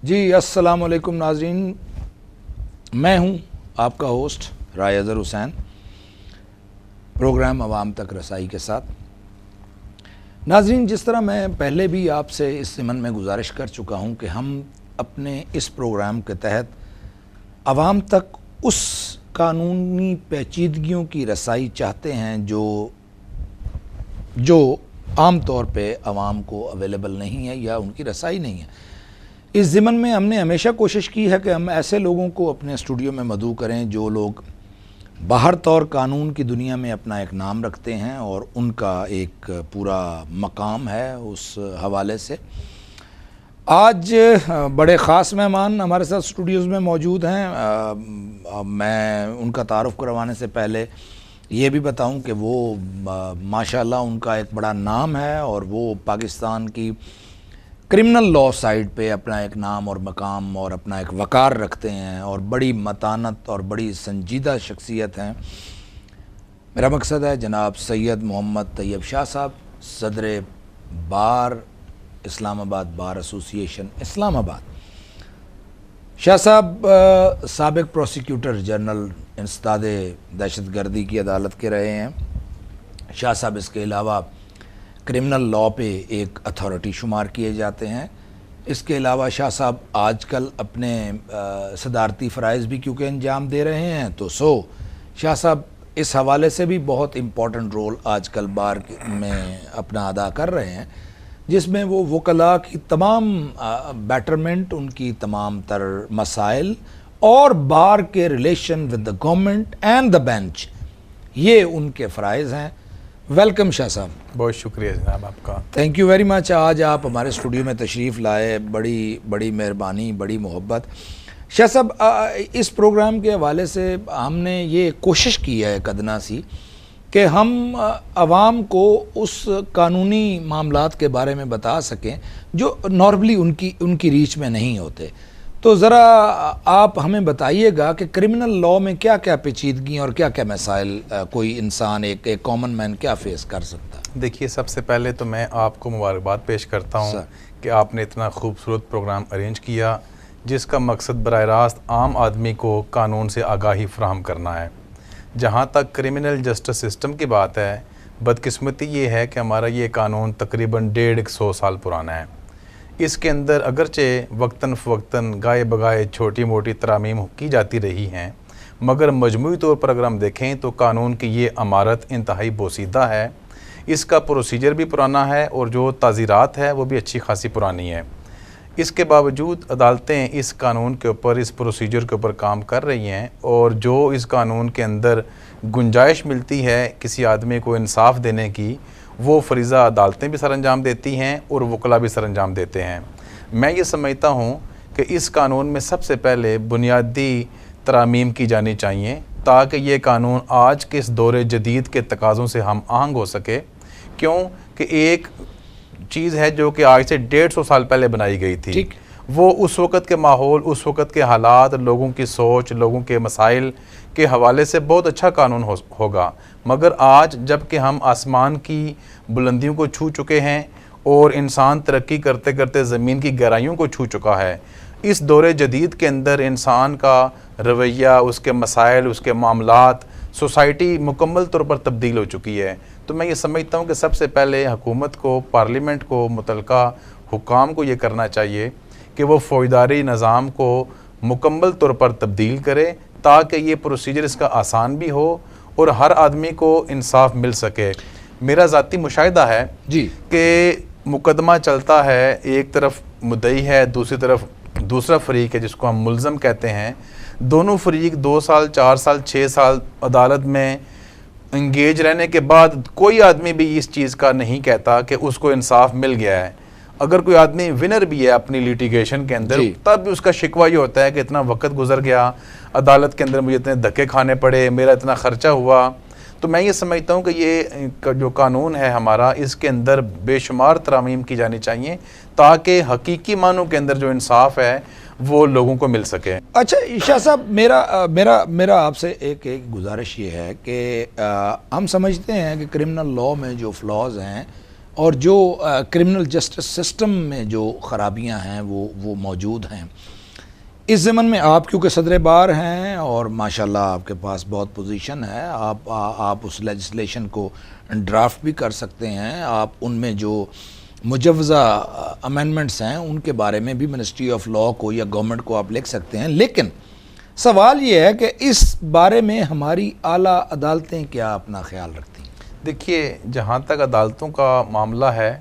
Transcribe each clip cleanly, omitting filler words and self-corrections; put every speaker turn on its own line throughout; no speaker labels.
جی السلام علیکم ناظرین، میں ہوں آپ کا ہوسٹ رائے اظہر حسین، پروگرام عوام تک رسائی کے ساتھ۔ ناظرین، جس طرح میں پہلے بھی آپ سے اس ضمن میں گزارش کر چکا ہوں کہ ہم اپنے اس پروگرام کے تحت عوام تک اس قانونی پیچیدگیوں کی رسائی چاہتے ہیں جو عام طور پہ عوام کو اویلیبل نہیں ہے یا ان کی رسائی نہیں ہے۔ اس ضمن میں ہم نے ہمیشہ کوشش کی ہے کہ ہم ایسے لوگوں کو اپنے اسٹوڈیو میں مدعو کریں جو لوگ باہر طور قانون کی دنیا میں اپنا ایک نام رکھتے ہیں اور ان کا ایک پورا مقام ہے اس حوالے سے۔ آج بڑے خاص مہمان ہمارے ساتھ اسٹوڈیوز میں موجود ہیں۔ میں ان کا تعارف کروانے سے پہلے یہ بھی بتاؤں کہ وہ ماشاءاللہ ان کا ایک بڑا نام ہے اور وہ پاکستان کی کرمنل لاء سائیڈ پہ اپنا ایک نام اور مقام اور اپنا ایک وقار رکھتے ہیں اور بڑی متانت اور بڑی سنجیدہ شخصیت ہیں۔ میرا مقصد ہے جناب سید محمد طیب شاہ صاحب، صدر بار اسلام آباد بار ایسوسی ایشن اسلام آباد۔ شاہ صاحب سابق پروسیکیوٹر جنرل انسداد دہشت گردی کی عدالت کے رہے ہیں۔ شاہ صاحب اس کے علاوہ کرمنل لاء پہ ایک اتھارٹی شمار کیے جاتے ہیں۔ اس کے علاوہ شاہ صاحب آج کل اپنے صدارتی فرائض بھی کیونکہ انجام دے رہے ہیں تو شاہ صاحب اس حوالے سے بھی بہت امپورٹنٹ رول آج کل بار میں اپنا ادا کر رہے ہیں، جس میں وہ وکلاء کی تمام بیٹرمنٹ، ان کی تمام تر مسائل اور بار کے relation with the government and the bench, یہ ان کے فرائض ہیں۔ ویلکم شاہ صاحب۔
بہت شکریہ جناب آپ کا۔
تھینک یو ویری مچ، آج آپ ہمارے اسٹوڈیو میں تشریف لائے، بڑی مہربانی، بڑی محبت۔ شاہ صاحب اس پروگرام کے حوالے سے ہم نے یہ کوشش کی ہے قدنا سی کہ ہم عوام کو اس قانونی معاملات کے بارے میں بتا سکیں جو نارملی ان کی ریچ میں نہیں ہوتے۔ تو ذرا آپ ہمیں بتائیے گا کہ کرمنل لاء میں کیا کیا پیچیدگیاں اور کیا کیا مسائل کوئی انسان ایک کامن مین کیا فیس کر سکتا ہے؟
دیکھیے، سب سے پہلے تو میں آپ کو مبارکباد پیش کرتا ہوں کہ آپ نے اتنا خوبصورت پروگرام ارینج کیا جس کا مقصد براہ راست عام آدمی کو قانون سے آگاہی فراہم کرنا ہے۔ جہاں تک کرمنل جسٹس سسٹم کی بات ہے، بدقسمتی یہ ہے کہ ہمارا یہ قانون تقریباً 150 سال پرانا ہے۔ اس کے اندر اگرچہ وقتاً فوقتاً گائے بگائے چھوٹی موٹی ترامیم کی جاتی رہی ہیں، مگر مجموعی طور پر اگر ہم دیکھیں تو قانون کی یہ عمارت انتہائی بوسیدہ ہے۔ اس کا پروسیجر بھی پرانا ہے اور جو تعزیرات ہے وہ بھی اچھی خاصی پرانی ہے۔ اس کے باوجود عدالتیں اس قانون کے اوپر، اس پروسیجر کے اوپر کام کر رہی ہیں، اور جو اس قانون کے اندر گنجائش ملتی ہے کسی آدمی کو انصاف دینے کی، وہ فریضہ عدالتیں بھی سر انجام دیتی ہیں اور وکلاء بھی سر انجام دیتے ہیں۔ میں یہ سمجھتا ہوں کہ اس قانون میں سب سے پہلے بنیادی ترامیم کی جانی چاہیے تاکہ یہ قانون آج کے اس دور جدید کے تقاضوں سے ہم آہنگ ہو سکے۔ کیوں کہ ایک چیز ہے جو کہ آج سے 150 سال پہلے بنائی گئی تھی، وہ اس وقت کے ماحول، اس وقت کے حالات، لوگوں کی سوچ، لوگوں کے مسائل کے حوالے سے بہت اچھا قانون ہوگا، مگر آج جب کہ ہم آسمان کی بلندیوں کو چھو چکے ہیں اور انسان ترقی کرتے کرتے زمین کی گہرائیوں کو چھو چکا ہے، اس دور جدید کے اندر انسان کا رویہ، اس کے مسائل، اس کے معاملات، سوسائٹی مکمل طور پر تبدیل ہو چکی ہے۔ تو میں یہ سمجھتا ہوں کہ سب سے پہلے حکومت کو، پارلیمنٹ کو، متعلقہ حکام کو یہ کرنا چاہیے کہ وہ فوجداری نظام کو مکمل طور پر تبدیل کرے تاکہ یہ پروسیجر اس کا آسان بھی ہو اور ہر آدمی کو انصاف مل سکے۔ میرا ذاتی مشاہدہ ہے کہ مقدمہ چلتا ہے، ایک طرف مدعی ہے، دوسری طرف دوسرا فریق ہے جس کو ہم ملزم کہتے ہیں۔ دونوں فریق 2 سال، 4 سال، 6 سال عدالت میں انگیج رہنے کے بعد کوئی آدمی بھی اس چیز کا نہیں کہتا کہ اس کو انصاف مل گیا ہے۔ اگر کوئی آدمی ونر بھی ہے اپنی لیٹیگیشن کے اندر، تب بھی اس کا شکوہ یہ ہوتا ہے کہ اتنا وقت گزر گیا عدالت کے اندر، مجھے اتنے دھکے کھانے پڑے، میرا اتنا خرچہ ہوا۔ تو میں یہ سمجھتا ہوں کہ یہ جو قانون ہے ہمارا، اس کے اندر بے شمار ترامیم کی جانی چاہیے تاکہ حقیقی معنوں کے اندر جو انصاف ہے وہ لوگوں کو مل سکے۔
اچھا شاہ صاحب، میرا آپ سے ایک گزارش یہ ہے کہ ہم سمجھتے ہیں کہ کرمنل لاء میں جو فلاز ہیں اور جو کرمنل جسٹس سسٹم میں جو خرابیاں ہیں وہ موجود ہیں. اس ضمن میں آپ کیونکہ صدر بار ہیں اور ماشاءاللہ آپ کے پاس بہت پوزیشن ہے, آپ اس لیجسلیشن کو ڈرافٹ بھی کر سکتے ہیں, آپ ان میں جو مجوزہ امینڈمنٹس ہیں ان کے بارے میں بھی منسٹری آف لاء کو یا گورنمنٹ کو آپ لکھ سکتے ہیں. لیکن سوال یہ ہے کہ اس بارے میں ہماری اعلیٰ عدالتیں کیا اپنا خیال رکھتی ہیں؟
دیکھیے, جہاں تک عدالتوں کا معاملہ ہے,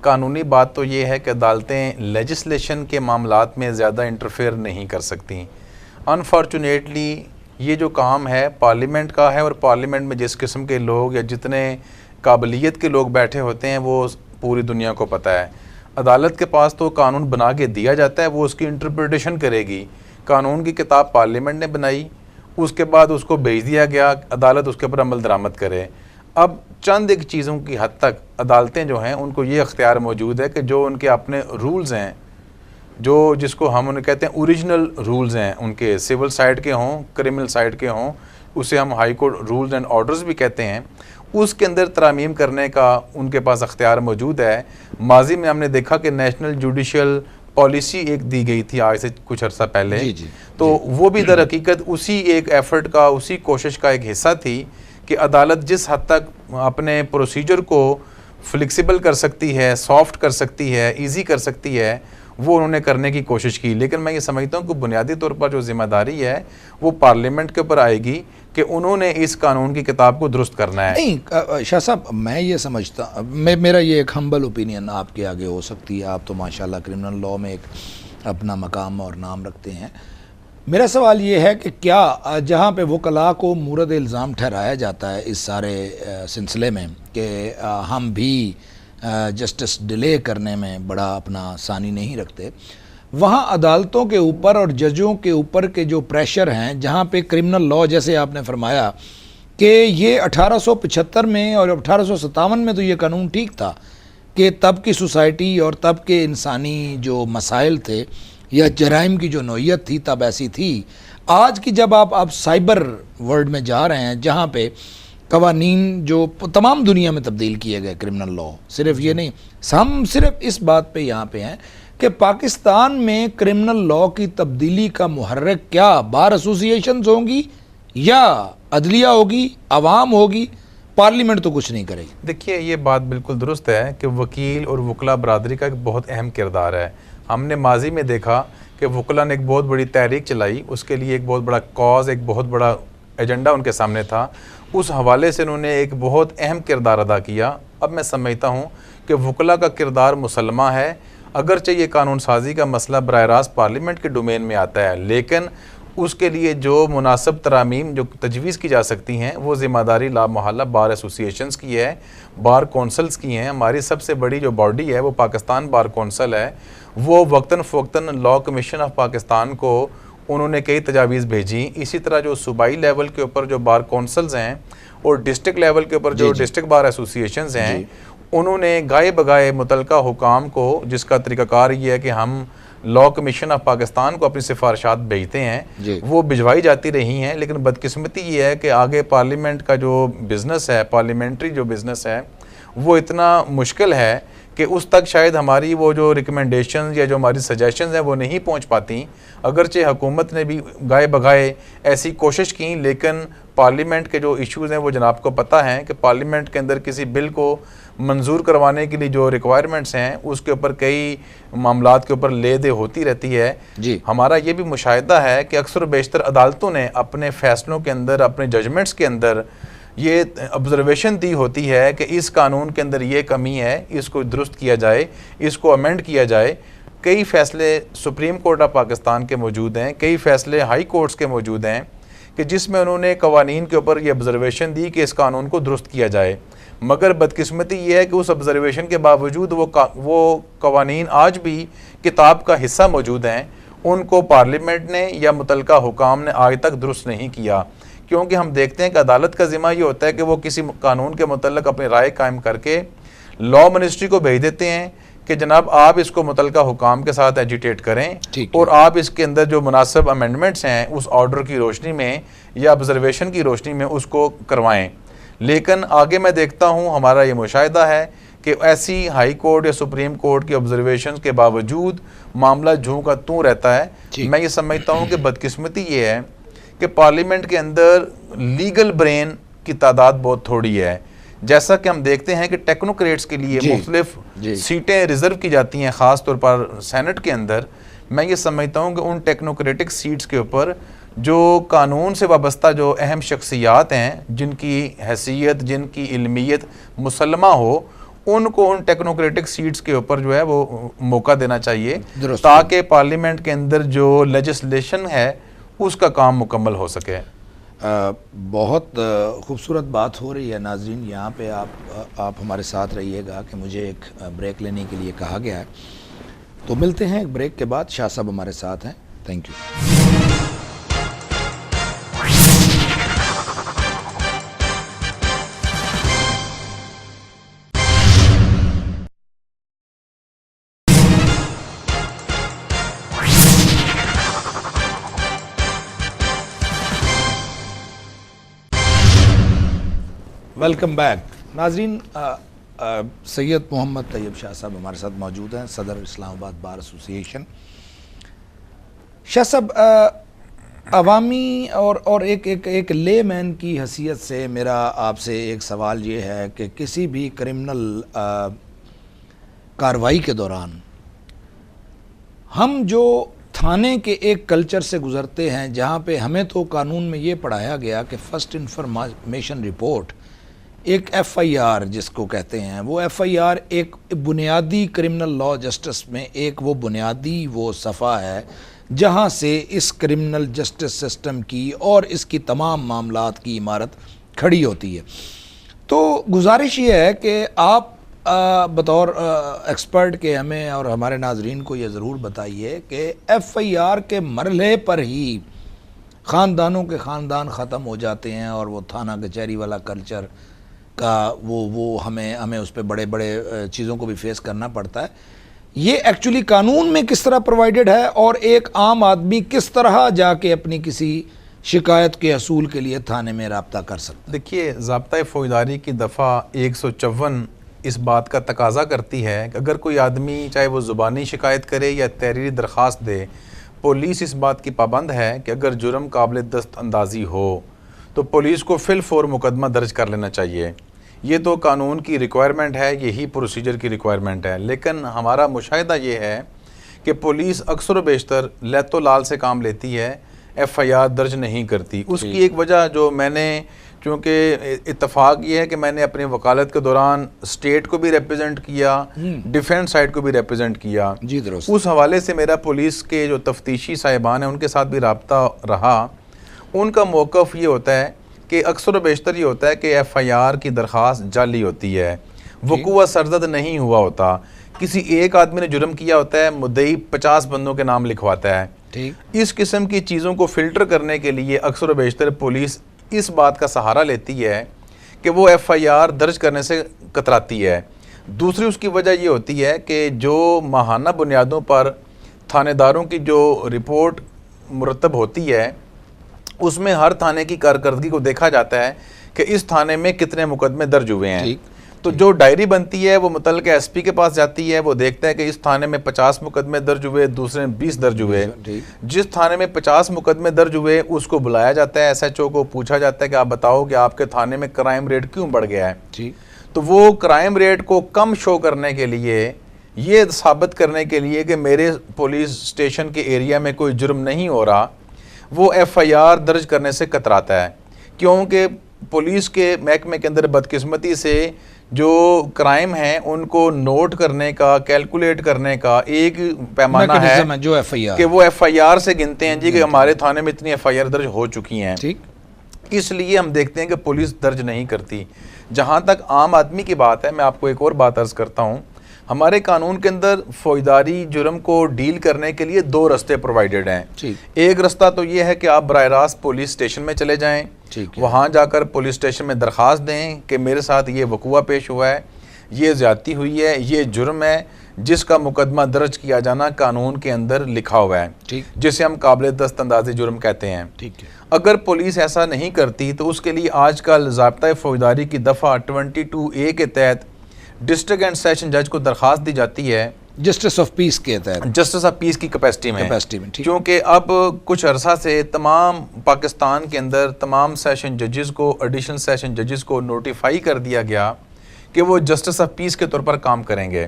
قانونی بات تو یہ ہے کہ عدالتیں لیجسلیشن کے معاملات میں زیادہ انٹرفیئر نہیں کر سکتی. انفارچونیٹلی یہ جو کام ہے پارلیمنٹ کا ہے, اور پارلیمنٹ میں جس قسم کے لوگ یا جتنے قابلیت کے لوگ بیٹھے ہوتے ہیں وہ پوری دنیا کو پتہ ہے. عدالت کے پاس تو قانون بنا کے دیا جاتا ہے, وہ اس کی انٹرپریٹیشن کرے گی. قانون کی کتاب پارلیمنٹ نے بنائی, اس کے بعد اس کو بھیج دیا گیا, عدالت اس کے اوپر عمل درآمد کرے. اب چند ایک چیزوں کی حد تک عدالتیں جو ہیں ان کو یہ اختیار موجود ہے کہ جو ان کے اپنے رولز ہیں, جو جس کو ہم انہیں کہتے ہیں اوریجنل رولز ہیں, ان کے سول سائڈ کے ہوں, کرمنل سائڈ کے ہوں, اسے ہم high court rules and orders بھی کہتے ہیں, اس کے اندر ترامیم کرنے کا ان کے پاس اختیار موجود ہے. ماضی میں ہم نے دیکھا کہ نیشنل جوڈیشل پالیسی ایک دی گئی تھی آج سے کچھ عرصہ پہلے, تو وہ بھی در حقیقت اسی ایک ایفرٹ کا, اسی کوشش کا ایک حصہ تھی کہ عدالت جس حد تک اپنے پروسیجر کو فلیکسیبل کر سکتی ہے, سافٹ کر سکتی ہے, ایزی کر سکتی ہے, وہ انہوں نے کرنے کی کوشش کی. لیکن میں یہ سمجھتا ہوں کہ بنیادی طور پر جو ذمہ داری ہے وہ پارلیمنٹ کے اوپر آئے گی کہ انہوں نے اس قانون کی کتاب کو درست کرنا ہے.
نہیں شاہ صاحب, میں یہ سمجھتا, میرا یہ ایک ہمبل اوپینین آپ کے آگے ہو سکتی ہے, آپ تو ماشاءاللہ کرمنل لاء میں ایک اپنا مقام اور نام رکھتے ہیں. میرا سوال یہ ہے کہ کیا جہاں پہ وکلاء کو مورد الزام ٹھہرایا جاتا ہے اس سارے سلسلے میں کہ ہم بھی جسٹس ڈیلے کرنے میں بڑا اپنا ثانی نہیں رکھتے, وہاں عدالتوں کے اوپر اور ججوں کے اوپر کے جو پریشر ہیں, جہاں پہ کرمنل لاء جیسے آپ نے فرمایا کہ یہ 1875 میں اور 1857 میں تو یہ قانون ٹھیک تھا کہ تب کی سوسائٹی اور تب کے انسانی جو مسائل تھے یا جرائم کی جو نوعیت تھی تب ایسی تھی. آج کی جب آپ سائبر ورلڈ میں جا رہے ہیں جہاں پہ قوانین جو تمام دنیا میں تبدیل کیے گئے, کرمنل لاء صرف یہ نہیں, ہم صرف اس بات پہ یہاں پہ ہیں کہ پاکستان میں کرمنل لاء کی تبدیلی کا محرک کیا بار ایسوسیشنز ہوں گی یا عدلیہ ہوگی, عوام ہوگی, پارلیمنٹ تو کچھ نہیں کرے گی.
دیکھیے, یہ بات بالکل درست ہے کہ وکیل اور وکلا برادری کا ایک بہت اہم کردار ہے. ہم نے ماضی میں دیکھا کہ وکلا نے ایک بہت بڑی تحریک چلائی, اس کے لیے ایک بہت بڑا کاز, ایک بہت بڑا ایجنڈا ان کے سامنے تھا, اس حوالے سے انہوں نے ایک بہت اہم کردار ادا کیا. اب میں سمجھتا ہوں کہ وکلا کا کردار مسلمہ ہے, اگرچہ یہ قانون سازی کا مسئلہ براہ راست پارلیمنٹ کے ڈومین میں آتا ہے, لیکن اس کے لیے جو مناسب ترامیم جو تجویز کی جا سکتی ہیں وہ ذمہ داری لا محالہ بار ایسوسیشنز کی ہے, بار کونسلز کی ہیں. ہماری سب سے بڑی جو باڈی ہے وہ پاکستان بار کونسل ہے. وہ وقتاً فوقتاً لاء کمیشن آف پاکستان کو انہوں نے کئی تجاویز بھیجیں. اسی طرح جو صوبائی لیول کے اوپر جو بار کونسلز ہیں اور ڈسٹرکٹ لیول کے اوپر جو ڈسٹرکٹ بار ایسوسیشنز ہیں, انہوں نے گائے بگائے متعلقہ حکام کو, جس کا طریقہ کار یہ ہے کہ ہم لاء کمیشن آف پاکستان کو اپنی سفارشات بھیجتے ہیں, وہ بھجوائی جاتی رہی ہیں. لیکن بدقسمتی یہ ہے کہ آگے پارلیمنٹ کا جو بزنس ہے, پارلیمنٹری جو بزنس ہے, وہ اتنا مشکل ہے کہ اس تک شاید ہماری وہ جو ریکمنڈیشنز یا جو ہماری سجیشنز ہیں وہ نہیں پہنچ پاتی. اگرچہ حکومت نے بھی گائے بگائے ایسی کوشش کی, لیکن پارلیمنٹ کے جو ایشوز ہیں وہ جناب کو پتہ ہیں کہ پارلیمنٹ کے اندر کسی بل کو منظور کروانے کے لیے جو ریکوائرمنٹس ہیں اس کے اوپر کئی معاملات کے اوپر لے دے ہوتی رہتی ہے. ہمارا یہ بھی مشاہدہ ہے کہ اکثر و بیشتر عدالتوں نے اپنے فیصلوں کے اندر, اپنے ججمنٹس کے اندر یہ آبزرویشن دی ہوتی ہے کہ اس قانون کے اندر یہ کمی ہے, اس کو درست کیا جائے, اس کو امینڈ کیا جائے. کئی فیصلے سپریم کورٹ آف پاکستان کے موجود ہیں, کئی فیصلے ہائی کورٹس کے موجود ہیں کہ جس میں انہوں نے قوانین کے اوپر یہ آبزرویشن دی کہ اس قانون کو درست کیا جائے. مگر بدقسمتی یہ ہے کہ اس آبزرویشن کے باوجود وہ قوانین آج بھی کتاب کا حصہ موجود ہیں, ان کو پارلیمنٹ نے یا متعلقہ حکام نے آج تک درست نہیں کیا. کیونکہ ہم دیکھتے ہیں کہ عدالت کا ذمہ یہ ہوتا ہے کہ وہ کسی قانون کے متعلق اپنی رائے قائم کر کے لاء منسٹری کو بھیج دیتے ہیں کہ جناب آپ اس کو متعلقہ حکام کے ساتھ ایجیٹیٹ کریں اور آپ اس کے اندر جو مناسب امینڈمنٹس ہیں اس آرڈر کی روشنی میں یا آبزرویشن کی روشنی میں اس کو کروائیں. لیکن آگے میں دیکھتا ہوں, ہمارا یہ مشاہدہ ہے کہ کہ ایسی ہائی کورٹ یا سپریم کورٹ کی آبزرویشنز کے باوجود معاملہ جوں کا توں رہتا ہے. میں یہ سمجھتا ہوں کہ بدقسمتی یہ ہے کہ پارلیمنٹ کے اندر لیگل برین کی تعداد بہت تھوڑی ہے. جیسا کہ ہم دیکھتے ہیں کہ ٹیکنوکریٹس کے لیے مختلف سیٹیں ریزرو کی جاتی ہیں، خاص طور پر سینٹ کے اندر. میں یہ سمجھتا ہوں کہ ان ٹیکنوکریٹک سیٹس کے اوپر جو قانون سے وابستہ جو اہم شخصیات ہیں، جن کی حیثیت، جن کی علمیت مسلمہ ہو، ان کو ان ٹیکنوکریٹک سیٹس کے اوپر جو ہے وہ موقع دینا چاہیے تاکہ پارلیمنٹ کے اندر جو لیجسلیشن ہے اس کا کام مکمل ہو سکے.
بہت خوبصورت بات ہو رہی ہے. ناظرین یہاں پہ آپ ہمارے ساتھ رہیے گا کہ مجھے ایک بریک لینے کے لیے کہا گیا ہے، تو ملتے ہیں ایک بریک کے بعد. شاہ صاحب ہمارے ساتھ ہیں. Thank you. Welcome back. ناظرین سید محمد طیب شاہ صاحب ہمارے ساتھ موجود ہیں، صدر اسلام آباد بار ایسوسی ایشن. شاہ صاحب عوامی اور ایک لے مین کی حیثیت سے میرا آپ سے ایک سوال یہ ہے کہ کسی بھی کرمنل کارروائی کے دوران ہم جو تھانے کے ایک کلچر سے گزرتے ہیں جہاں پہ ہمیں تو قانون میں یہ پڑھایا گیا کہ فرسٹ انفارمیشن رپورٹ، ایک ایف آئی آر جس کو کہتے ہیں، وہ ایف آئی آر ایک بنیادی کرمنل لا جسٹس میں ایک وہ بنیادی وہ صفحہ ہے جہاں سے اس کرمنل جسٹس سسٹم کی اور اس کی تمام معاملات کی عمارت کھڑی ہوتی ہے. تو گزارش یہ ہے کہ آپ بطور ایکسپرٹ کے ہمیں اور ہمارے ناظرین کو یہ ضرور بتائیے کہ ایف آئی آر کے مرحلے پر ہی خاندانوں کے خاندان ختم ہو جاتے ہیں اور وہ تھانہ کچہری والا کلچر کا وہ ہمیں اس پہ بڑے بڑے چیزوں کو بھی فیس کرنا پڑتا ہے. یہ ایکچولی قانون میں کس طرح پرووائڈڈ ہے اور ایک عام آدمی کس طرح جا کے اپنی کسی شکایت کے حصول کے لیے تھانے میں رابطہ کر سکتا ہے؟
دیکھیے، ضابطۂ فوجداری کی دفعہ 154 اس بات کا تقاضا کرتی ہے کہ اگر کوئی آدمی چاہے وہ زبانی شکایت کرے یا تحریری درخواست دے، پولیس اس بات کی پابند ہے کہ اگر جرم قابل دست اندازی ہو تو پولیس کو فی الفور مقدمہ درج کر لینا چاہیے. یہ تو قانون کی ریکوائرمنٹ ہے، یہی پروسیجر کی ریکوائرمنٹ ہے. لیکن ہمارا مشاہدہ یہ ہے کہ پولیس اکثر و بیشتر لیت و لال سے کام لیتی ہے، ایف آئی آر درج نہیں کرتی. اس کی ایک وجہ جو میں نے، چونکہ اتفاق یہ ہے کہ میں نے اپنی وکالت کے دوران اسٹیٹ کو بھی ریپرزینٹ کیا، ڈیفینس سائڈ کو بھی ریپرزینٹ کیا،
جی درست.
اس حوالے سے میرا پولیس کے جو تفتیشی صاحبان ہیں ان کے ساتھ بھی رابطہ رہا. ان کا موقف یہ ہوتا ہے کہ اکثر و بیشتر یہ ہوتا ہے کہ ایف آئی آر کی درخواست جعلی ہوتی ہے، وقوع سرزد نہیں ہوا ہوتا. کسی ایک آدمی نے جرم کیا ہوتا ہے، مدعی 50 بندوں کے نام لکھواتا ہے. اس قسم کی چیزوں کو فلٹر کرنے کے لیے اکثر و بیشتر پولیس اس بات کا سہارا لیتی ہے کہ وہ ایف آئی آر درج کرنے سے کتراتی ہے. دوسری اس کی وجہ یہ ہوتی ہے کہ جو ماہانہ بنیادوں پر تھانے داروں کی جو رپورٹ مرتب ہوتی ہے اس میں ہر تھانے کی کارکردگی کو دیکھا جاتا ہے کہ اس تھانے میں کتنے مقدمے درج ہوئے ہیں. تو جو ڈائری بنتی ہے وہ متعلقہ ایس پی کے پاس جاتی ہے، وہ دیکھتا ہے کہ اس تھانے میں 50 مقدمے درج ہوئے، دوسرے میں 20 درج ہوئے. جس تھانے میں 50 مقدمے درج ہوئے اس کو بلایا جاتا ہے، ایس ایچ او کو پوچھا جاتا ہے کہ آپ بتاؤ کہ آپ کے تھانے میں کرائم ریٹ کیوں بڑھ گیا ہے. تو وہ کرائم ریٹ کو کم شو کرنے کے لیے، یہ ثابت کرنے کے لیے کہ میرے پولیس اسٹیشن کے ایریا میں کوئی جرم نہیں ہو رہا، وہ ایف آئی آر درج کرنے سے کتراتا ہے. کیونکہ پولیس کے محکمے کے اندر بدقسمتی سے جو کرائم ہیں ان کو نوٹ کرنے کا، کیلکولیٹ کرنے کا ایک پیمانہ ہے کہ وہ ایف آئی آر سے گنتے ہیں جی کہ ہمارے تھانے میں اتنی ایف آئی آر درج ہو چکی ہیں. اس لیے ہم دیکھتے ہیں کہ پولیس درج نہیں کرتی. جہاں تک عام آدمی کی بات ہے، میں آپ کو ایک اور بات عرض کرتا ہوں. ہمارے قانون کے اندر فوجداری جرم کو ڈیل کرنے کے لیے 2 رستے پرووائڈڈ ہیں. ایک رستہ تو یہ ہے کہ آپ براہ راست پولیس اسٹیشن میں چلے جائیں، وہاں جا کر پولیس اسٹیشن میں درخواست دیں کہ میرے ساتھ یہ وقوع پیش ہوا ہے، یہ زیادتی ہوئی ہے، یہ جرم ہے جس کا مقدمہ درج کیا جانا قانون کے اندر لکھا ہوا ہے، جسے ہم قابل دست اندازی جرم کہتے ہیں. اگر پولیس ایسا نہیں کرتی تو اس کے لیے آج کل ضابطۂ فوجداری کی دفعہ 22A کے تحت ڈسٹرکٹ اینڈ سیشن جج کو درخواست دی جاتی ہے
جسٹس آف پیس کے تحت،
جسٹس آف پیس کی کیپیسٹی میں،
ٹھیک،
کیونکہ اب کچھ عرصہ سے تمام پاکستان کے اندر تمام سیشن ججز کو، ایڈیشنل سیشن ججز کو نوٹیفائی کر دیا گیا کہ وہ جسٹس آف پیس کے طور پر کام کریں گے.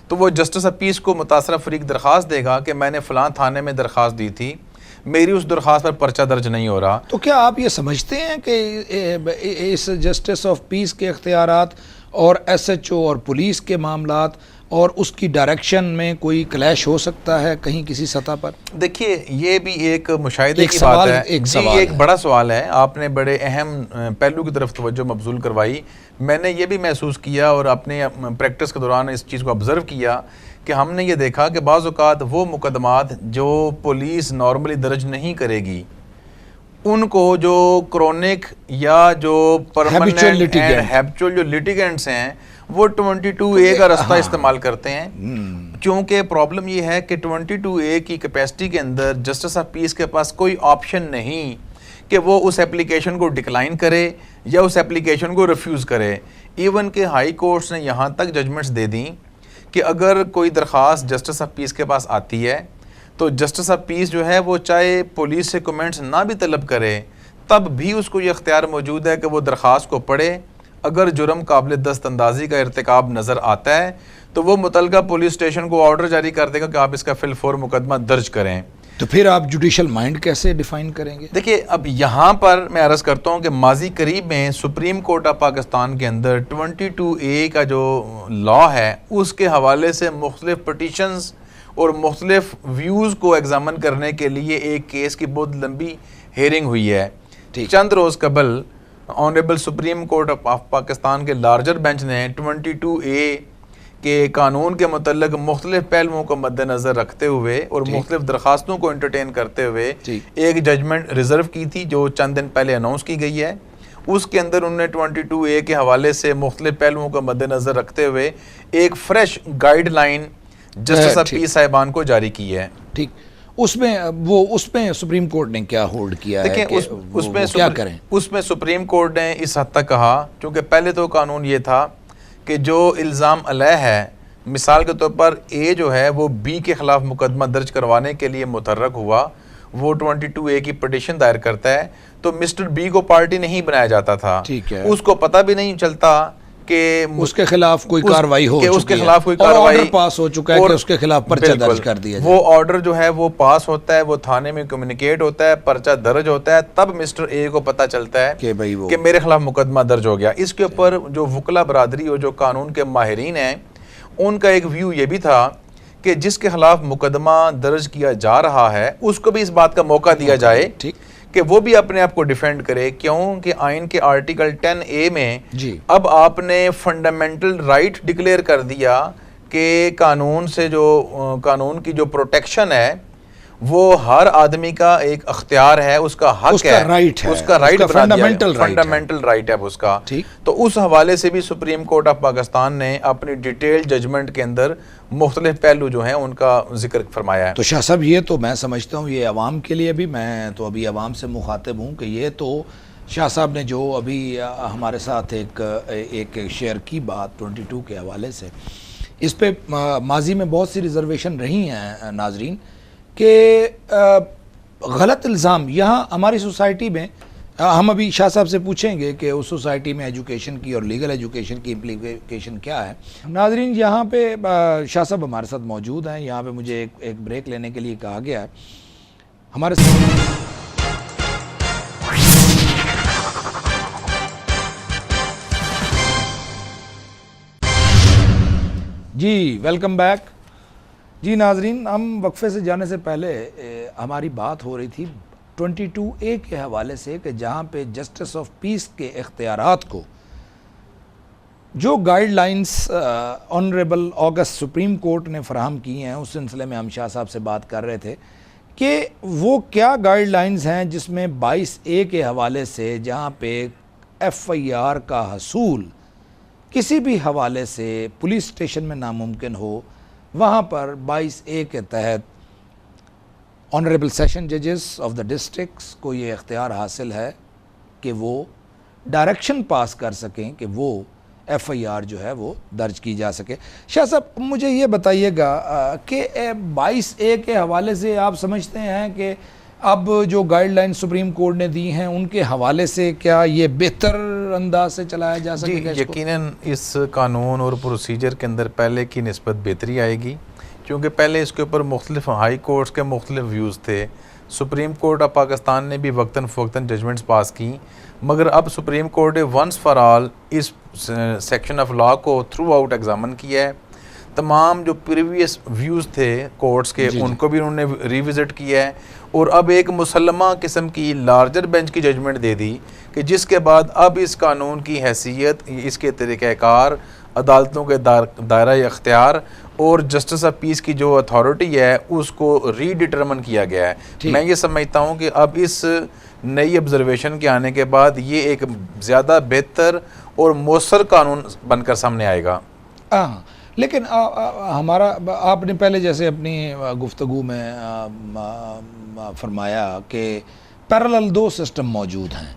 تو وہ جسٹس آف پیس کو متاثرہ فریق درخواست دے گا کہ میں نے فلاں تھانے میں درخواست دی تھی، میری اس درخواست پر پرچہ درج نہیں ہو رہا.
تو کیا آپ یہ سمجھتے ہیں کہ اس جسٹس آف پیس کے اختیارات اور ایس ایچ او اور پولیس کے معاملات اور اس کی ڈائریکشن میں کوئی کلیش ہو سکتا ہے کہیں کسی سطح پر؟
دیکھیے یہ بھی ایک مشاہدے کی بات ہے جی، یہ ایک بڑا سوال ہے. آپ نے بڑے اہم پہلو کی طرف توجہ مبذول کروائی. میں نے یہ بھی محسوس کیا اور اپنے پریکٹس کے دوران اس چیز کو آبزرو کیا کہ ہم نے یہ دیکھا کہ بعض اوقات وہ مقدمات جو پولیس نارملی درج نہیں کرے گی، ان کو جو کرونک یا جو پرماننٹ ہیبچول جو لیٹیگنٹس ہیں وہ 22A کا رستہ استعمال کرتے ہیں. کیونکہ پرابلم یہ ہے کہ 22A کی کیپیسٹی کے اندر جسٹس آف پیس کے پاس کوئی آپشن نہیں کہ وہ اس اپلیکیشن کو ڈکلائن کرے یا اس اپلیکیشن کو ریفیوز کرے. ایون کہ ہائی کورٹس نے یہاں تک ججمنٹس دے دیں کہ اگر کوئی درخواست جسٹس آف پیس کے پاس آتی ہے تو جسٹس آف پیس جو ہے وہ چاہے پولیس سے کومنٹس نہ بھی طلب کرے تب بھی اس کو یہ اختیار موجود ہے کہ وہ درخواست کو پڑھے. اگر جرم قابل دست اندازی کا ارتکاب نظر آتا ہے تو وہ متعلقہ پولیس اسٹیشن کو آرڈر جاری کر دے گا کہ آپ اس کا فی الفور مقدمہ درج کریں.
تو پھر آپ جوڈیشل مائنڈ کیسے ڈیفائن کریں گے؟
دیکھیے اب یہاں پر میں عرض کرتا ہوں کہ ماضی قریب میں سپریم کورٹ آف پاکستان کے اندر 22A کا جو لا ہے اس کے حوالے سے مختلف پٹیشنز اور مختلف ویوز کو ایگزامن کرنے کے لیے ایک کیس کی بہت لمبی ہیئرنگ ہوئی ہے. چند روز قبل honourable supreme court of Pakistan کے لارجر بینچ نے 22A کے قانون کے متعلق مختلف پہلوؤں کو مد نظر رکھتے ہوئے اور مختلف درخواستوں کو انٹرٹین کرتے ہوئے ایک ججمنٹ ریزرو کی تھی جو چند دن پہلے اناؤنس کی گئی ہے. اس کے اندر انہوں نے 22A کے حوالے سے مختلف پہلوؤں کو مد نظر رکھتے ہوئے ایک fresh guide line justice of peace صاحبان کو جاری کی ہے.
ٹھیک، اس میں سپریم کورٹ نے کیا ہولڈ کیا ہے؟
دیکھیں اس میں سپریم کورٹ نے اس حد تک کہا، کیونکہ پہلے تو قانون یہ تھا کہ جو الزام علیہ ہے، مثال کے طور پر A جو ہے وہ B کے خلاف مقدمہ درج کروانے کے لیے متحرک ہوا، وہ 22A کی پٹیشن دائر کرتا ہے تو مسٹر B کو پارٹی نہیں بنایا جاتا تھا. اس کو پتہ بھی نہیں چلتا کہ
اس کے خلاف کوئی کاروائی ہو
اس کے خلاف کوئی کاروائی
پاس ہو چکا ہے کہ اس کے خلاف پرچہ درج کر دیا جائے.
وہ آرڈر جو ہے وہ پاس ہوتا ہے، وہ تھانے میں کمیونیکیٹ ہوتا ہے، پرچہ درج ہوتا ہے، تب مسٹر A کو پتہ چلتا ہے کہ میرے خلاف مقدمہ درج ہو گیا. اس کے اوپر جو وکلا برادری اور جو قانون کے ماہرین ہیں ان کا ایک ویو یہ بھی تھا کہ جس کے خلاف مقدمہ درج کیا جا رہا ہے اس کو بھی اس بات کا موقع دیا جائے کہ وہ بھی اپنے آپ کو ڈیفینڈ کرے. کیوں کہ آئین کے آرٹیکل 10A میں اب آپ نے فنڈامنٹل رائٹ ڈکلیئر کر دیا کہ قانون سے جو قانون کی جو پروٹیکشن ہے وہ ہر آدمی کا ایک اختیار ہے، اس کا حق ہے، اس کا رائٹ فنڈامنٹل رائٹ ہے اس کا. تو اس حوالے سے بھی سپریم کورٹ آف پاکستان نے اپنی ڈیٹیل ججمنٹ کے اندر مختلف پہلو جو ہیں ان کا ذکر فرمایا ہے.
تو شاہ صاحب یہ تو میں سمجھتا ہوں یہ عوام کے لیے بھی، میں تو ابھی عوام سے مخاطب ہوں کہ یہ تو شاہ صاحب نے جو ابھی ہمارے ساتھ ایک شیئر کی بات 22 کے حوالے سے، اس پہ ماضی میں بہت سی ریزرویشن رہی ہیں ناظرین کہ غلط الزام یہاں ہماری سوسائٹی میں، ہم ابھی شاہ صاحب سے پوچھیں گے کہ اس سوسائٹی میں ایجوکیشن کی اور لیگل ایجوکیشن کی امپلیکیشن کیا ہے. ناظرین یہاں پہ شاہ صاحب ہمارے ساتھ موجود ہیں، یہاں پہ مجھے ایک بریک لینے کے لیے کہا گیا ہے. ہمارے ساتھ جی ویلکم بیک. جی ناظرین، ہم وقفے سے جانے سے پہلے ہماری بات ہو رہی تھی 22A کے حوالے سے کہ جہاں پہ جسٹس آف پیس کے اختیارات کو جو guide lines honourable August supreme Court نے فراہم کی ہیں، اس سلسلے میں ہم شاہ صاحب سے بات کر رہے تھے کہ وہ کیا گائیڈ لائنز ہیں جس میں 22A کے حوالے سے جہاں پہ FIR کا حصول کسی بھی حوالے سے پولیس اسٹیشن میں ناممکن ہو، وہاں پر 22A کے تحت آنریبل سیشن ججز آف دا ڈسٹرکٹس کو یہ اختیار حاصل ہے کہ وہ ڈائریکشن پاس کر سکیں کہ وہ ایف آئی آر جو ہے وہ درج کی جا سکے. شاہ صاحب مجھے یہ بتائیے گا کہ 22A کے حوالے سے آپ سمجھتے ہیں کہ اب جو گائیڈ لائن سپریم کورٹ نے دی ہیں ان کے حوالے سے کیا یہ بہتر انداز سے چلایا جا سکے گا؟
یقیناً اس قانون اور پروسیجر کے اندر پہلے کی نسبت بہتری آئے گی، کیونکہ پہلے اس کے اوپر مختلف ہائی کورٹس کے مختلف ویوز تھے. سپریم کورٹ آف پاکستان نے بھی وقتاً فوقتاً ججمنٹس پاس کی، مگر اب سپریم کورٹ نے ونس فار آل اس سیکشن آف لا کو تھرو آؤٹ ایگزامن کیا ہے. تمام جو پریویس ویوز تھے کورٹس کے ان کو بھی انہوں نے ریوزٹ کیا ہے، اور اب ایک مسلمہ قسم کی لارجر بینچ کی ججمنٹ دے دی کہ جس کے بعد اب اس قانون کی حیثیت، اس کے طریقہ کار، عدالتوں کے دائرہ اختیار اور جسٹس آف پیس کی جو اتھارٹی ہے اس کو ری ڈٹرمن کیا گیا ہے. میں یہ سمجھتا ہوں کہ اب اس نئی آبزرویشن کے آنے کے بعد یہ ایک زیادہ بہتر اور مؤثر قانون بن کر سامنے آئے گا.
لیکن ہمارا آپ نے پہلے جیسے اپنی گفتگو میں فرمایا کہ پیرالل 2 سسٹم موجود ہیں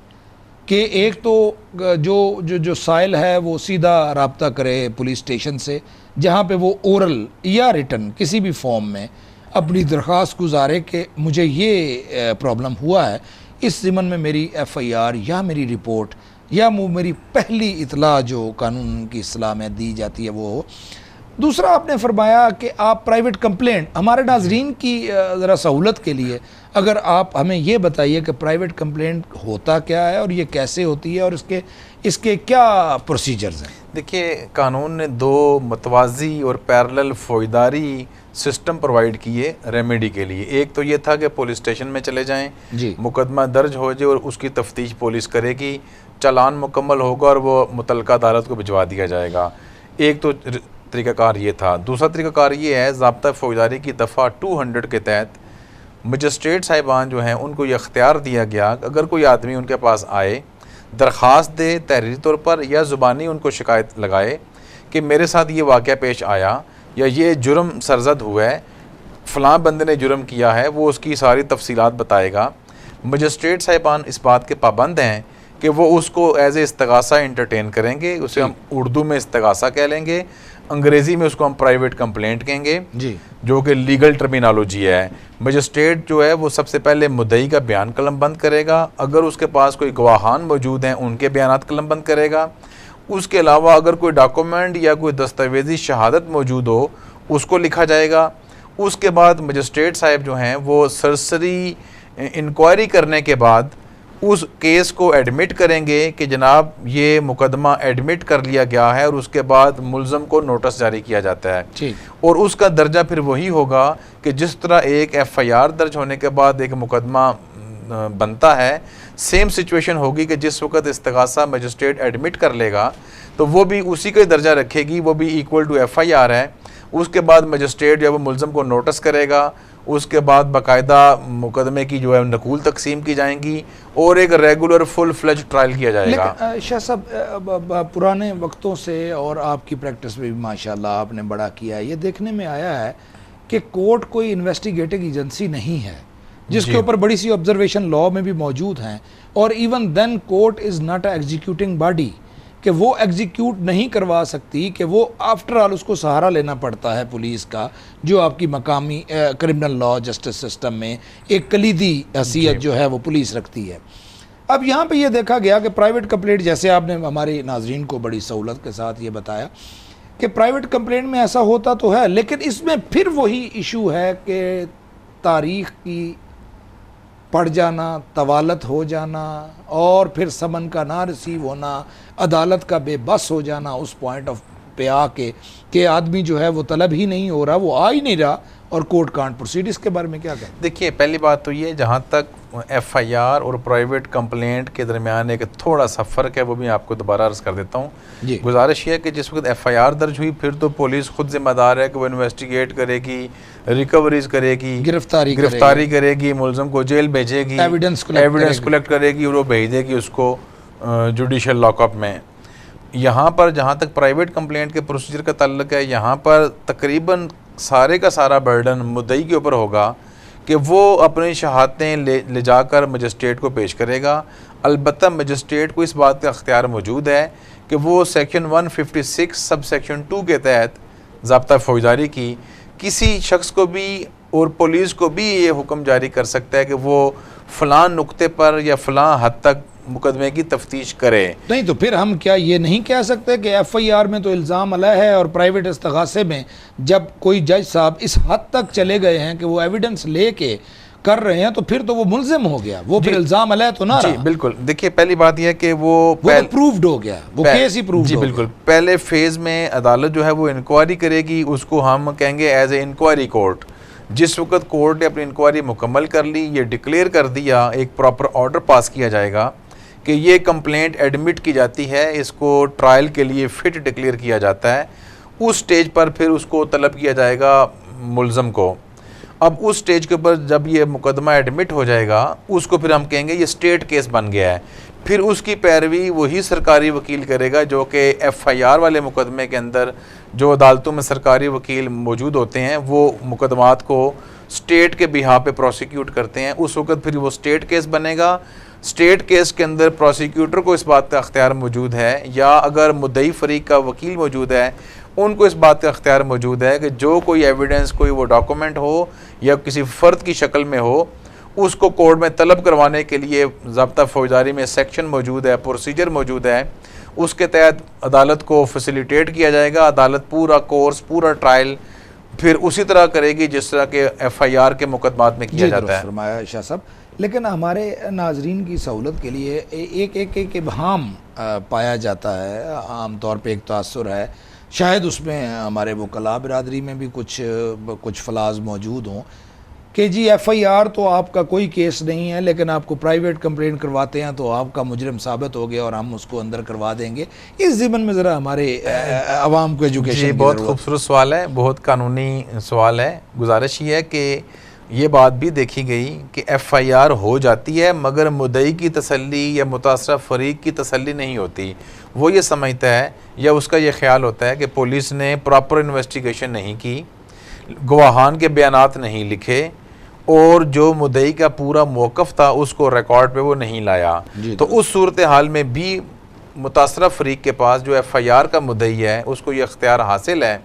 کہ ایک تو جو سائل ہے وہ سیدھا رابطہ کرے پولیس اسٹیشن سے، جہاں پہ وہ اورل یا ریٹن کسی بھی فارم میں اپنی درخواست گزارے کہ مجھے یہ پرابلم ہوا ہے، اس ضمن میں میری ایف آئی آر یا میری رپورٹ یا میری پہلی اطلاع جو قانون کی اصطلاح میں دی جاتی ہے وہ ہو. دوسرا آپ نے فرمایا کہ آپ پرائیویٹ کمپلینٹ، ہمارے ناظرین کی ذرا سہولت کے لیے اگر آپ ہمیں یہ بتائیے کہ پرائیویٹ کمپلینٹ ہوتا کیا ہے اور یہ کیسے ہوتی ہے اور اس کے کیا پروسیجرز ہیں؟
دیکھیے، قانون نے 2 متوازی اور پیرالل فوجداری سسٹم پرووائڈ کیے ریمیڈی کے لیے. ایک تو یہ تھا کہ پولیس اسٹیشن میں چلے جائیں، مقدمہ درج ہو جائے اور اس کی تفتیش پولیس کرے گی، چالان مکمل ہوگا اور وہ متعلقہ عدالت کو بھجوا دیا جائے گا. ایک تو طریقہ کار یہ تھا. دوسرا طریقہ کار یہ ہے، ضابطہ فوجداری کی دفعہ 200 کے تحت مجسٹریٹ صاحبان جو ہیں ان کو یہ اختیار دیا گیا کہ اگر کوئی آدمی ان کے پاس آئے، درخواست دے تحریری طور پر یا زبانی ان کو شکایت لگائے کہ میرے ساتھ یہ واقعہ پیش آیا یا یہ جرم سرزد ہوا ہے، فلاں بندے نے جرم کیا ہے، وہ اس کی ساری تفصیلات بتائے گا. مجسٹریٹ صاحبان اس بات کے پابند ہیں کہ وہ اس کو ایز اے استغاثہ انٹرٹین کریں گے. اسے ہم اردو میں استغاثہ کہہ لیں گے، انگریزی میں اس کو ہم پرائیویٹ کمپلینٹ کہیں گے، جو کہ لیگل ٹرمینالوجی ہے. مجسٹریٹ جو ہے وہ سب سے پہلے مدعی کا بیان قلم بند کرے گا، اگر اس کے پاس کوئی گواہان موجود ہیں ان کے بیانات قلم بند کرے گا. اس کے علاوہ اگر کوئی ڈاکومنٹ یا کوئی دستاویزی شہادت موجود ہو اس کو لکھا جائے گا. اس کے بعد مجسٹریٹ صاحب جو ہیں وہ سرسری انکوائری کرنے کے بعد اس کیس کو ایڈمٹ کریں گے کہ جناب یہ مقدمہ ایڈمٹ کر لیا گیا ہے، اور اس کے بعد ملزم کو نوٹس جاری کیا جاتا ہے. اور اس کا درجہ پھر وہی ہوگا کہ جس طرح ایک ایف آئی آر درج ہونے کے بعد ایک مقدمہ بنتا ہے، سیم سچویشن ہوگی کہ جس وقت استغاثہ مجسٹریٹ ایڈمٹ کر لے گا تو وہ بھی اسی کا درجہ رکھے گی، وہ بھی equal to F I R ہے. اس کے بعد مجسٹریٹ جب وہ ملزم کو نوٹس کرے گا، اس کے بعد باقاعدہ مقدمے کی جو ہے نقول تقسیم کی جائیں گی اور ایک ریگولر فل فلیج ٹرائل کیا جائے گا.
لیکن شاہ صاحب پرانے وقتوں سے اور آپ کی پریکٹس میں بھی ماشاءاللہ آپ نے بڑا کیا ہے، یہ دیکھنے میں آیا ہے کہ کورٹ کوئی انویسٹیگیٹنگ ایجنسی نہیں ہے جس کے اوپر بڑی سی آبزرویشن لا میں بھی موجود ہیں، اور even then court is not a executing body کہ وہ ایگزیکیوٹ نہیں کروا سکتی، کہ وہ آفٹر آل اس کو سہارا لینا پڑتا ہے پولیس کا، جو آپ کی مقامی کرمنل لا جسٹس سسٹم میں ایک کلیدی حیثیت جو ہے وہ پولیس رکھتی ہے. اب یہاں پہ یہ دیکھا گیا کہ پرائیویٹ کمپلینٹ، جیسے آپ نے ہمارے ناظرین کو بڑی سہولت کے ساتھ یہ بتایا کہ پرائیویٹ کمپلینٹ میں ایسا ہوتا تو ہے، لیکن اس میں پھر وہی ایشو ہے کہ تاریخ کی پڑ جانا، طوالت ہو جانا، اور پھر سمن کا نہ ریسیو ہونا، عدالت کا بے بس ہو جانا اس پوائنٹ آف پہ آ کے کہ آدمی جو ہے وہ طلب ہی نہیں ہو رہا، وہ آ ہی نہیں رہا اور کورٹ کانٹ پروسیڈ. اس کے بارے میں کیا کہیں؟
دیکھیے، پہلی بات تو یہ جہاں تک ایف آئی آر اور پرائیویٹ کمپلینٹ کے درمیان ایک تھوڑا سا فرق ہے، وہ بھی آپ کو دوبارہ عرض کر دیتا ہوں. گزارش یہ ہے کہ جس وقت ایف آئی آر درج ہوئی پھر تو پولیس خود ذمہ دار ہے کہ وہ انویسٹیگیٹ کرے گی، ریکوریز کرے گی، گرفتاری کرے گی، ملزم کو جیل بھیجے گی، ایویڈنس کلیکٹ کرے گی اور وہ بھیج دے گی اس کو جوڈیشل لاک اپ میں. یہاں پر جہاں تک پرائیویٹ کمپلینٹ کے پروسیجر کا تعلق ہے، یہاں پر تقریباً سارے کا سارا برڈن مدعی کے اوپر ہوگا کہ وہ اپنی شہادتیں لے جا کر مجسٹریٹ کو پیش کرے گا. البتہ مجسٹریٹ کو اس بات کا اختیار موجود ہے کہ وہ سیکشن 156 سب سیکشن 2 کے تحت ضابطہ فوجداری کی کسی شخص کو بھی اور پولیس کو بھی یہ حکم جاری کر سکتا ہے کہ وہ فلاں نقطے پر یا فلاں حد تک مقدمے کی تفتیش کرے.
نہیں تو پھر ہم کیا یہ نہیں کہہ سکتے کہ ایف آئی آر میں تو الزام علیہ ہے اور پرائیویٹ استغاثے میں جب کوئی جج صاحب اس حد تک چلے گئے ہیں کہ وہ ایویڈنس لے کے کر رہے ہیں تو پھر تو وہ ملزم ہو گیا, وہ پھر الزام علیہ تو نہ رہا.
جی بالکل. دیکھیے پہلی بات یہ ہے کہ وہ
پروفڈ ہو گیا, وہ کیس ہی پروفڈ.
جی بالکل. پہلے فیز میں عدالت جو ہے وہ انکوائری کرے گی, اس کو ہم کہیں گے ایز اے انکوائری کورٹ. جس وقت کورٹ نے اپنی انکوائری مکمل کر لی, یہ ڈکلیئر کر دیا, ایک پراپر آرڈر پاس کیا جائے گا کہ یہ کمپلینٹ ایڈمٹ کی جاتی ہے, اس کو ٹرائل کے لیے فٹ ڈکلیئر کیا جاتا ہے. اس سٹیج پر پھر اس کو طلب کیا جائے گا ملزم کو. اب اس سٹیج کے اوپر جب یہ مقدمہ ایڈمٹ ہو جائے گا اس کو پھر ہم کہیں گے یہ سٹیٹ کیس بن گیا ہے. پھر اس کی پیروی وہی سرکاری وکیل کرے گا جو کہ ایف آئی آر والے مقدمے کے اندر جو عدالتوں میں سرکاری وکیل موجود ہوتے ہیں وہ مقدمات کو سٹیٹ کے بہا پہ پروسیکیوٹ کرتے ہیں. اس وقت پھر وہ سٹیٹ کیس بنے گا. سٹیٹ کیس کے اندر پروسیکیوٹر کو اس بات کا اختیار موجود ہے, یا اگر مدعی فریق کا وکیل موجود ہے ان کو اس بات کا اختیار موجود ہے کہ جو کوئی ایویڈنس, کوئی وہ ڈاکومنٹ ہو یا کسی فرد کی شکل میں ہو, اس کو کورٹ میں طلب کروانے کے لیے ضابطہ فوجداری میں سیکشن موجود ہے, پروسیجر موجود ہے. اس کے تحت عدالت کو فیسیلیٹیٹ کیا جائے گا. عدالت پورا کورس, پورا ٹرائل پھر اسی طرح کرے گی جس طرح کے ایف آئی آر کے مقدمات میں کیا جاتا ہے.
فرمایا شاہ صاحب. لیکن ہمارے ناظرین کی سہولت کے لیے ایک ابہام پایا جاتا ہے, عام طور پہ ایک تاثر ہے, شاید اس میں ہمارے وکلاء برادری میں بھی کچھ فلاز موجود ہوں کہ جی ایف آئی آر تو آپ کا کوئی کیس نہیں ہے, لیکن آپ کو پرائیویٹ کمپلین کرواتے ہیں تو آپ کا مجرم ثابت ہو گیا اور ہم اس کو اندر کروا دیں گے. اس ضمن میں ذرا ہمارے عوام کو ایجوکیشن.
جی بہت خوبصورت سوال ہے, بہت قانونی سوال ہے. گزارش یہ ہے کہ یہ بات بھی دیکھی گئی کہ ایف آئی آر ہو جاتی ہے مگر مدعی کی تسلی یا متاثرہ فریق کی تسلی نہیں ہوتی. وہ یہ سمجھتا ہے یا اس کا یہ خیال ہوتا ہے کہ پولیس نے پراپر انویسٹیگیشن نہیں کی, گواہان کے بیانات نہیں لکھے, اور جو مدعی کا پورا موقف تھا اس کو ریکارڈ پہ وہ نہیں لایا. تو اس صورتحال میں بھی متاثرہ فریق کے پاس جو ایف آئی آر کا مدعی ہے اس کو یہ اختیار حاصل ہے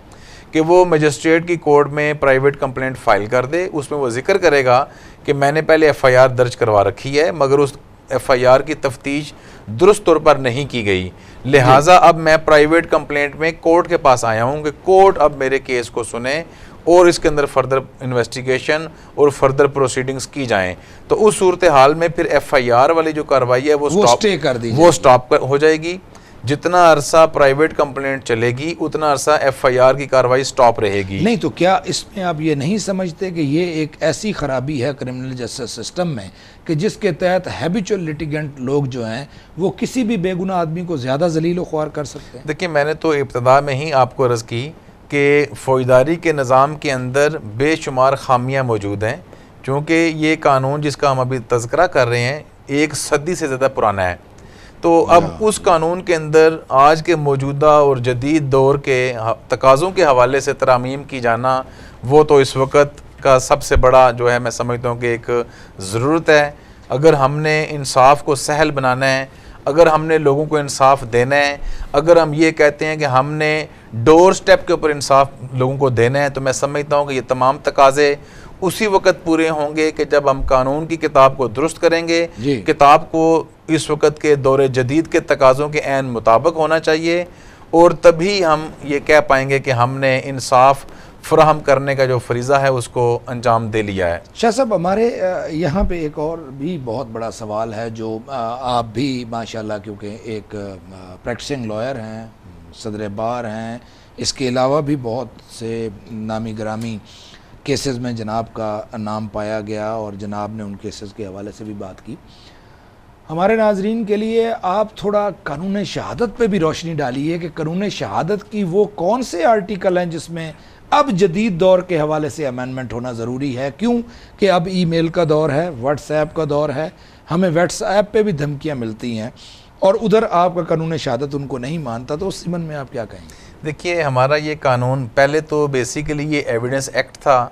کہ وہ مجسٹریٹ کی کورٹ میں پرائیویٹ کمپلینٹ فائل کر دے. اس میں وہ ذکر کرے گا کہ میں نے پہلے ایف آئی آر درج کروا رکھی ہے مگر اس ایف آئی آر کی تفتیش درست طور پر نہیں کی گئی, لہٰذا اب میں پرائیویٹ کمپلینٹ میں کورٹ کے پاس آیا ہوں کہ کورٹ اب میرے کیس کو سنے اور اس کے اندر فردر انویسٹیگیشن اور فردر پروسیڈنگز کی جائیں. تو اس صورتحال میں پھر ایف آئی آر والی جو کارروائی ہے وہ سٹاپ ہو جائے گی. جتنا عرصہ پرائیویٹ کمپلینٹ چلے گی اتنا عرصہ ایف آئی آر کی کارروائی سٹاپ رہے گی.
نہیں تو کیا اس میں آپ یہ نہیں سمجھتے کہ یہ ایک ایسی خرابی ہے کرمنل جسٹس سسٹم میں کہ جس کے تحت ہیبیچول لیٹیگنٹ لوگ جو ہیں وہ کسی بھی بے گناہ آدمی کو زیادہ ذلیل و خوار کر سکتے ہیں؟
دیکھیں میں نے تو ابتدا میں ہی آپ کو عرض کی کہ فوجداری کے نظام کے اندر بے شمار خامیاں موجود ہیں, چونکہ یہ قانون جس کا ہم ابھی تذکرہ کر رہے ہیں 1 صدی سے زیادہ پرانا ہے. تو اب اس قانون کے اندر آج کے موجودہ اور جدید دور کے تقاضوں کے حوالے سے ترامیم کی جانا وہ تو اس وقت کا سب سے بڑا جو ہے میں سمجھتا ہوں کہ ایک ضرورت ہے. اگر ہم نے انصاف کو سہل بنانا ہے, اگر ہم نے لوگوں کو انصاف دینا ہے, اگر ہم یہ کہتے ہیں کہ ہم نے ڈور سٹیپ کے اوپر انصاف لوگوں کو دینا ہے, تو میں سمجھتا ہوں کہ یہ تمام تقاضے اسی وقت پورے ہوں گے کہ جب ہم قانون کی کتاب کو درست کریں گے. کتاب کو اس وقت کے دور جدید کے تقاضوں کے عین مطابق ہونا چاہیے, اور تبھی ہم یہ کہہ پائیں گے کہ ہم نے انصاف فراہم کرنے کا جو فریضہ ہے اس کو انجام دے لیا ہے.
شاہ صاحب ہمارے یہاں پہ ایک اور بھی بہت بڑا سوال ہے جو آپ بھی ماشاءاللہ کیونکہ ایک پریکٹسنگ لائر ہیں, صدر بار ہیں, اس کے علاوہ بھی بہت سے نامی گرامی کیسز میں جناب کا نام پایا گیا اور جناب نے ان کیسز کے حوالے سے بھی بات کی. ہمارے ناظرین کے لیے آپ تھوڑا قانون شہادت پہ بھی روشنی ڈالیے کہ قانون شہادت کی وہ کون سے آرٹیکل ہیں جس میں اب جدید دور کے حوالے سے امینڈمنٹ ہونا ضروری ہے, کیوں کہ اب ای میل کا دور ہے, واٹس ایپ کا دور ہے, ہمیں واٹس ایپ پہ بھی دھمکیاں ملتی ہیں اور ادھر آپ کا قانون شہادت ان کو نہیں مانتا. تو اس ضمن میں آپ کیا کہیں گے؟
دیکھیے ہمارا یہ قانون پہلے تو بیسیکلی یہ ایویڈنس ایکٹ تھا,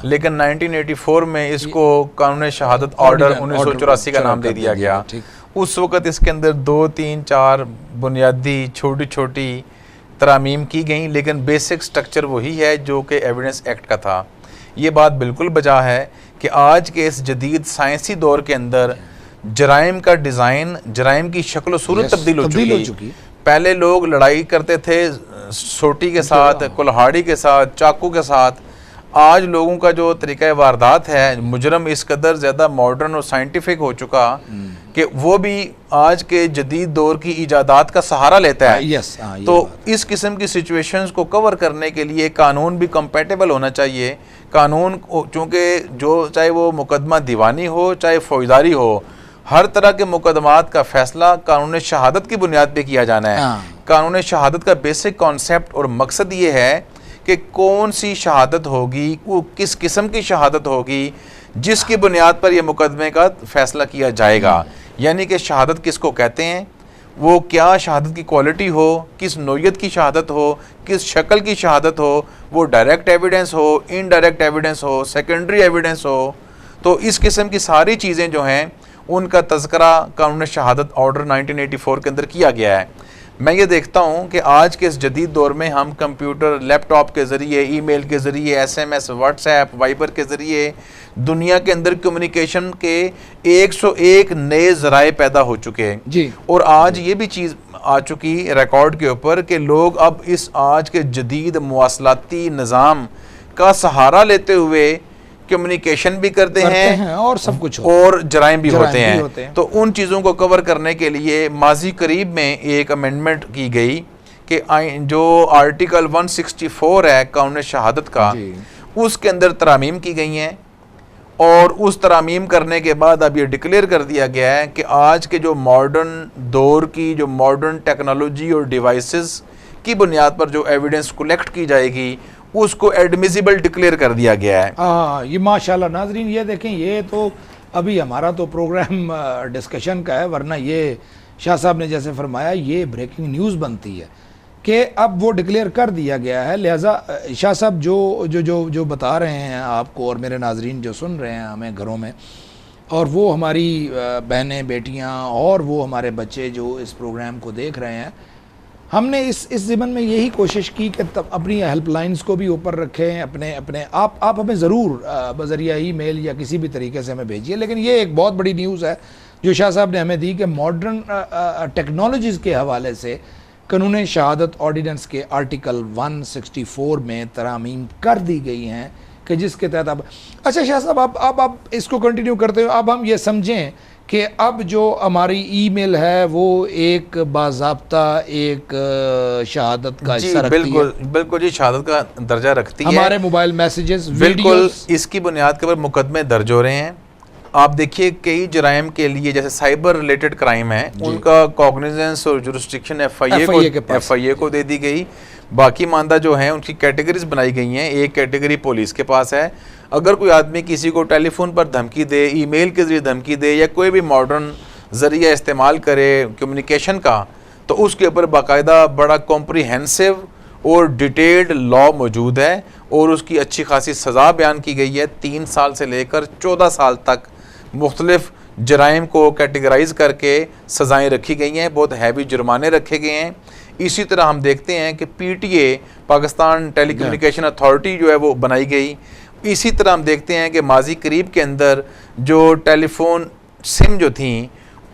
لیکن 1984 میں اس کو قانون شہادت آرڈر 1984 کا نام دے دیا گیا. اس وقت اس کے اندر 2 3 4 بنیادی چھوٹی چھوٹی ترامیم کی گئیں، لیکن بیسک سٹرکچر وہی ہے جو کہ ایویڈنس ایکٹ کا تھا۔ یہ بات بالکل بجا ہے کہ آج کے اس جدید سائنسی دور کے اندر جرائم کا ڈیزائن، جرائم کی شکل و صورت تبدیل ہو چکی۔ پہلے لوگ لڑائی کرتے تھے سوٹی کے ساتھ، کلہاڑی کے ساتھ، چاقو کے ساتھ۔ آج لوگوں کا جو طریقہ واردات ہے، مجرم اس قدر زیادہ ماڈرن اور سائنٹیفک ہو چکا کہ وہ بھی آج کے جدید دور کی ایجادات کا سہارا لیتا ہے۔ تو اس قسم کی سچویشنز کو کور کرنے کے لیے قانون بھی کمپیٹیبل ہونا چاہیے۔ قانون چونکہ جو چاہے وہ مقدمہ دیوانی ہو چاہے فوجداری ہو، ہر طرح کے مقدمات کا فیصلہ قانون شہادت کی بنیاد پہ کیا جانا ہے۔ قانون شہادت کا بیسک کانسیپٹ اور مقصد یہ ہے کہ کون سی شہادت ہوگی، وہ کس قسم کی شہادت ہوگی جس کی بنیاد پر یہ مقدمے کا فیصلہ کیا جائے گا۔ یعنی کہ شہادت کس کو کہتے ہیں، وہ کیا شہادت کی کوالٹی ہو، کس نوعیت کی شہادت ہو، کس شکل کی شہادت ہو، وہ ڈائریکٹ ایویڈنس ہو، انڈائریکٹ ایویڈنس ہو، سیکنڈری ایویڈنس ہو۔ تو اس قسم کی ساری چیزیں جو ہیں ان کا تذکرہ قانون شہادت آرڈر 1984 کے اندر کیا گیا ہے۔ میں یہ دیکھتا ہوں کہ آج کے اس جدید دور میں ہم کمپیوٹر، لیپ ٹاپ کے ذریعے، ای میل کے ذریعے، S M S, WhatsApp, Viber کے ذریعے دنیا کے اندر کمیونیکیشن کے 101 نئے ذرائع پیدا ہو چکے ہیں۔ اور آج یہ بھی چیز آ چکی ریکارڈ کے اوپر کہ لوگ اب اس آج کے جدید مواصلاتی نظام کا سہارا لیتے ہوئے کمیونیکیشن بھی کرتے ہیں
اور سب کچھ
اور جرائم بھی ہوتے ہیں۔ تو ان چیزوں کو کور کرنے کے لیے ماضی قریب میں ایک امینڈمنٹ کی گئی کہ جو آرٹیکل 164 ہے قانون شہادت کا، اس کے اندر ترامیم کی گئی ہیں، اور اس ترامیم کرنے کے بعد اب یہ ڈکلیئر کر دیا گیا ہے کہ آج کے جو ماڈرن دور کی جو ماڈرن ٹیکنالوجی اور ڈیوائسز کی بنیاد پر جو ایویڈنس کلیکٹ کی جائے گی اس کو ایڈمیسیبل ڈکلیئر کر دیا گیا ہے۔
یہ ماشاءاللہ ناظرین، یہ دیکھیں، یہ تو ابھی ہمارا تو پروگرام ڈسکشن کا ہے، ورنہ یہ شاہ صاحب نے جیسے فرمایا یہ بریکنگ نیوز بنتی ہے کہ اب وہ ڈکلیئر کر دیا گیا ہے۔ لہٰذا شاہ صاحب جو بتا رہے ہیں آپ کو اور میرے ناظرین جو سن رہے ہیں ہمیں گھروں میں، اور وہ ہماری بہنیں، بیٹیاں اور وہ ہمارے بچے جو اس پروگرام کو دیکھ رہے ہیں، ہم نے اس ضمن میں یہی کوشش کی کہ اپنی ہیلپ لائنز کو بھی اوپر رکھیں، اپنے آپ ہمیں ضرور بذریعہ ای میل یا کسی بھی طریقے سے ہمیں بھیجیے۔ لیکن یہ ایک بہت بڑی نیوز ہے جو شاہ صاحب نے ہمیں دی کہ ماڈرن ٹیکنالوجیز کے حوالے سے قانون شہادت آرڈیننس کے آرٹیکل 164 میں ترامیم کر دی گئی ہیں کہ جس کے تحت اب اچھا شاہ صاحب اب اس کو کنٹینیو کرتے ہوئے اب ہم یہ سمجھیں کہ اب جو ہماری ای میل ہے وہ ایک باضابطہ ایک شہادت کا حصہ رکھتی ہے۔
بالکل جی، شہادت کا درجہ رکھتی ہے۔
ہمارے موبائل میسیجز،
بالکل اس کی بنیاد کے اوپر مقدمے درج ہو رہے ہیں۔ آپ دیکھیے کئی جرائم کے لیے جیسے سائبر ریلیٹڈ کرائم ہیں، ان کا کوگنیزنس اور جورسڈکشن ایف آئی اے کو دے دی گئی۔ باقی ماندہ جو ہیں ان کی کیٹیگریز بنائی گئی ہیں۔ ایک کیٹیگری پولیس کے پاس ہے، اگر کوئی آدمی کسی کو ٹیلی فون پر دھمکی دے، ای میل کے ذریعے دھمکی دے یا کوئی بھی ماڈرن ذریعہ استعمال کرے کمیونیکیشن کا، تو اس کے اوپر باقاعدہ بڑا کمپریہنسو اور ڈیٹیلڈ لا موجود ہے، اور اس کی اچھی خاصی سزا بیان کی گئی ہے۔ 3 سال سے لے کر 14 سال تک مختلف جرائم کو کیٹیگرائز کر کے سزائیں رکھی گئی ہیں، بہت ہیوی جرمانے رکھے گئے ہیں۔ اسی طرح ہم دیکھتے ہیں کہ P T A Pakistan telecommunication authority جو ہے وہ بنائی گئی۔ اسی طرح ہم دیکھتے ہیں کہ ماضی قریب کے اندر جو ٹیلی فون سم جو تھیں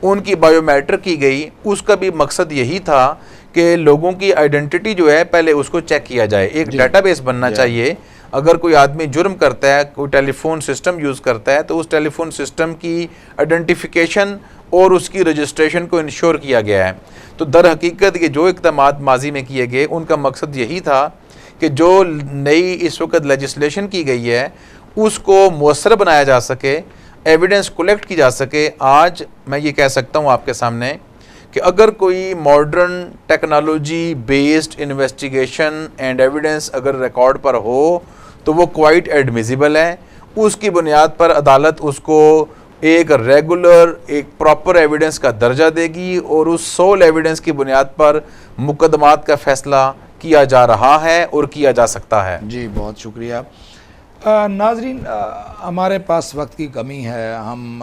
ان کی بایو میٹرک کی گئی، اس کا بھی مقصد یہی تھا کہ لوگوں کی آئیڈینٹی جو ہے پہلے اس کو چیک کیا جائے، ایک ڈیٹا بیس بننا چاہیے۔ اگر کوئی آدمی جرم کرتا ہے، کوئی ٹیلی فون سسٹم یوز کرتا ہے، تو اس ٹیلی فون سسٹم کی آئیڈینٹیفیکیشن اور اس کی رجسٹریشن کو انشور کیا گیا ہے۔ تو در حقیقت یہ جو اقدامات ماضی میں کیے گئے ان کا مقصد یہی تھا کہ جو نئی اس وقت لیجسلیشن کی گئی ہے اس کو مؤثر بنایا جا سکے، ایویڈنس کلیکٹ کی جا سکے۔ آج میں یہ کہہ سکتا ہوں آپ کے سامنے کہ اگر کوئی modern technology based investigation and evidence اگر ریکارڈ پر ہو تو وہ کوائٹ ایڈمیسیبل ہے۔ اس کی بنیاد پر عدالت اس کو ایک ریگولر، ایک پراپر ایویڈنس کا درجہ دے گی، اور اس سول ایویڈنس کی بنیاد پر مقدمات کا فیصلہ کیا جا رہا ہے اور کیا جا سکتا ہے۔
جی بہت شکریہ ناظرین، ہمارے پاس وقت کی کمی ہے، ہم